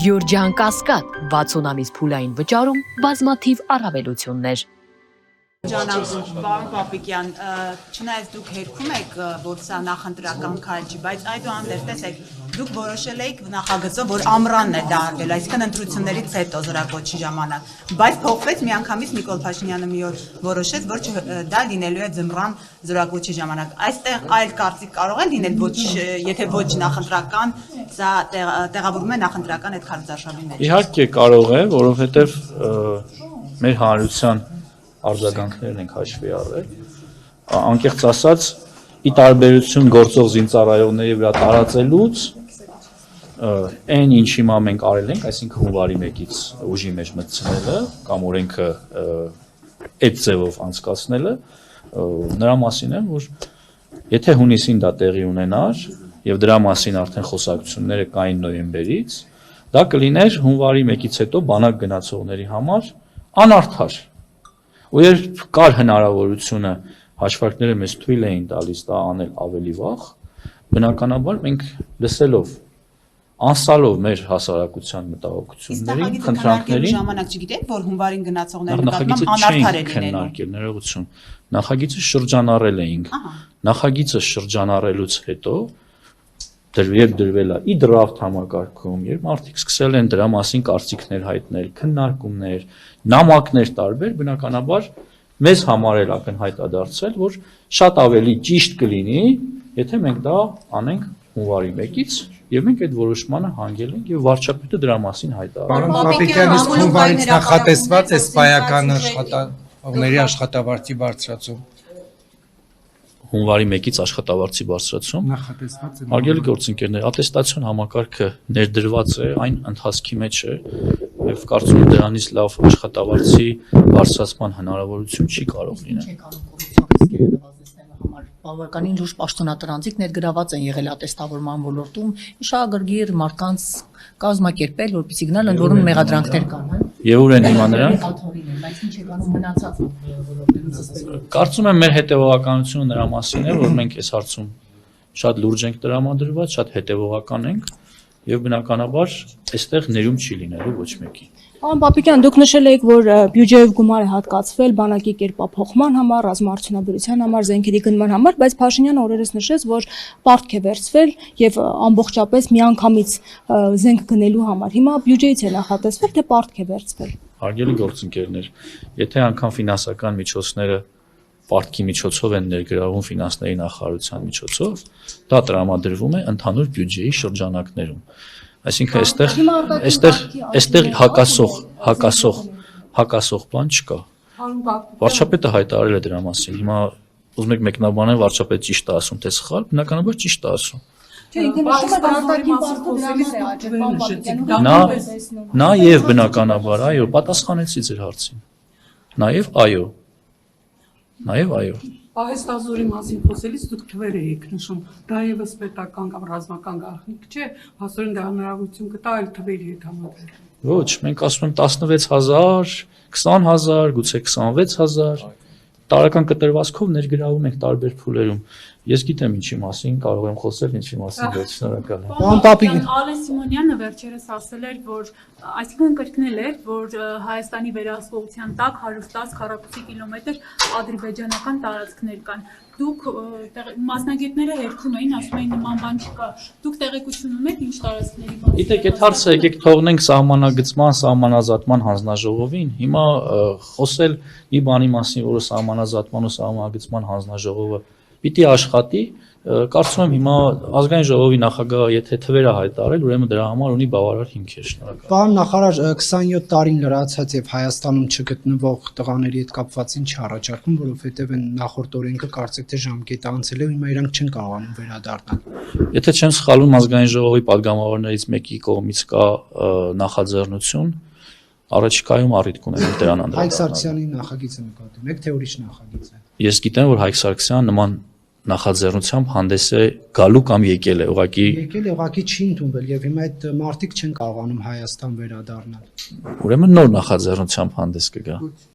Գյուրջան Կասկադ 60 ամիս փուլային վճարում բազմաթիվ առավելություններ։ Պարոն Պապիկյան, չնայած դուք հերքում եք, որ սա նախընտրական քայլ չի, բայց այդուհանդերձ տեսեք, դուք որոշել եք նախագծով, որ ամռանն է դա արվել, այսինքն ընտրություններից հետո զորակոչի ժամանակ, բայց փոխվեց միանգամից Նիկոլ Փաշինյանը մի օր որոշեց, որ դա լինելու է ձմռան զորակոչի ժամանակ։ Այստեղ այլ կարծիք կարող է լինել, եթե ոչ նախընտրական, սա տեղավորվում է նախընտրական այդ քարոզարշավի մեջ։ Իհարկե կարող է, որովհետև մեր հանրության արձագանքներն ենք հաշվի առել, անկեղծ ասած, ի տարբերություն գործող զինծառայողների վրա տարածելուց, այն ինչ հիմա մենք արել ենք, այսինքն հունվարի 1-ից ուժի մեջ մտցնելը կամ օրենքը այդ ձևով անցկացնելը, նրա մասին է, որ եթե հունիսին դա տեղի ունենար եւ դրա մասին արդեն խոսակցությունները կային նոյեմբերից, դա կլիներ հունվարի 1-ից հետո բանակ գնացողների համար անարդար։ Ու երբ կար հնարավորությունը հաշվարկները մեզ թույլ էին տալիս դա անել ավելի վաղ, բնականաբար մենք լսելով, անսալով մեր հասարակության մտահոգություններին, խնդրանքներին, ժամանակ չգիտեք, որ հունվարին գնացողների նկատմամբ անարդար է լինելու։ Ներողություն, նախագիծը շրջանառել էինք։ Նախագիծը շրջանառելուց հետո երբ դրվել է ի դրաֆտ համակարգում, երբ մարդիկ սկսել են դրա մասին կարծիքներ հայտնել, քննարկումներ, նամակներ տարբեր, բնականաբար մեզ համար էլ ակնհայտ է դարձել, որ շատ ավելի ճիշտ կլինի, եթե մենք դա անենք հունվարի 1-ից, եւ մենք այդ որոշմանը հանգել ենք եւ վարչապետը դրա մասին հայտարարել։ Պարոն Պապիկյան, իսկ հունվարից նախատեսված է սպայական աշխատողների աշխատավարձի բարձրացում։ Հունվարի 1-ից աշխատավարձի բարձրացում։ Նախատեսված է։ Հարգելի գործընկերներ, ատեստացիոն համակարգը ներդրված է, այն ընթացքի մեջ է եւ կարծում եմ դրանից լավ աշխատավարձի բարձրացման հնարավորություն չի կարող լինել։ Բավականին լուրջ պաշտոնատրանձիկ ներգրաված են եղել ատեստավորման ոլորտում, իշահագրգիռ մարդկանց կազմակերպել, որպեսզի գնալ ընդ որում մեղադրանքներ կան։ Եվ ուր են հիմա նրանք։ Բայց ինչ է կանում մնացած ոլորտներում։ Կարծում եմ մեր հետևողականությունը նրա մասին է, որ մենք այս հարցում շատ լուրջ ենք տրամադրված, շատ հետևողական ենք եւ բնականաբար այստեղ ներում չի լինելու ոչ մեկի։ Պարոն Պապիկյան, դուք նշել եք, որ բյուջեով գումար է հատկացվել բանակի կերպափոխման համար, ռազմաարդյունաբերության համար, զենքերի գնման համար, բայց Փաշինյանը օրերս նշեց, որ պարտք է վերցվել եւ ամբողջապես միանգամից զենք գնելու համար։ Հիմա բյուջեից է նախատեսվել, թե պարտք է վերցվել։ Հարգելի գործընկերներ, եթե անգամ ֆինանսական միջոցները պարտքի միջոցով են ներգրավում ֆինանսների նախարարության միջոցով, դա տրամադրվում է ընդհանուր բյուջեի շրջանակներում։ Այսինքն այստեղ հակասող բան չկա։ Վարչապետը հայտարարել է դրա մասին։ Հիմա ուզում եք մեկնաբանել վարչապետը ճիշտ է ասում, թե սխալ, բնականաբար ճիշտ է ասում։ Նա եւ բնականաբար, այո, պատասխանեցի ձեր հարցին։ Նաեւ այո։ Պահեստազորի մասին խոսելիս դուք թվեր եք նշում, դա եւս պետական կամ ռազմական գաղտնիք չէ, հասորեն դա հնարավորություն կտա այլ թվերի հետ համադրել։ Ոչ, մենք ասում ենք 16000, 20000, գուցե 26000 տարական կտրվածքով ներգրավում ենք տարբեր փուլերում։ Ես գիտեմ ինչի մասին, կարող եմ խոսել, ինչի մասին ոչ, շնորհակալ եմ։ Պարոն Պապիկյան, Ալեն Սիմոնյանը վերջերս ասել էր, որ այսինքն կրկնել էր, որ Հայաստանի վերահսկողության տակ 110 քառակուսի կիլոմետր ադրբեջանական տարածքներ կան։ Դուք մասնագետները հերքում էին, ասում էին նման բան չկա։ Դուք տեղեկություն ունեք ինչ տարածքների մասին։ Գիտեք, այդ հարցը եկեք թողնենք սահմանագծման, սահմանազատման հանձնաժողովին։ Հիմա խոսել մի բանի մասին, որը սահմանազատման ու սահմանագծման հանձնաժողովը պիտի աշխատի, կարծում եմ հիմա ազգային ժողովի նախագահը եթե թվերը հայտարարել, ուրեմն դրա համար ունի բավարար հիմքեր, շնորհակալ։ Պարոն նախարար, 27 տարին լրացած եւ Հայաստանում չգտնվող տղաների հետ կապված ինչ առաջարկում, որովհետեւ այն նախորդ օրենքը կարծեք թե ժամկետը անցել է, հիմա իրանք չեն կարողանում վերադառնալ։ Եթե չեմ սխալվում, ազգային ժողովի падգամավորներից մեկի կողմից կա նախաձեռնություն, առաջիկայում առիթ կունենանք դրան անդրադառնալ։ Հայկ Սարգսյանի նախագիծը նկատում եք, թե ուրիշ նախագիծ է։ Ես գիտեմ, որ Հայկ Սարգսյանը նման նախաձեռնությամբ հանդես է գալու կամ եկել է, ուղղակի չի ընդունվել եւ հիմա այդ մարդիկ չեն կարողանում Հայաստան վերադառնալ։ Ուրեմն նոր նախաձեռնությամբ հանդես կգա։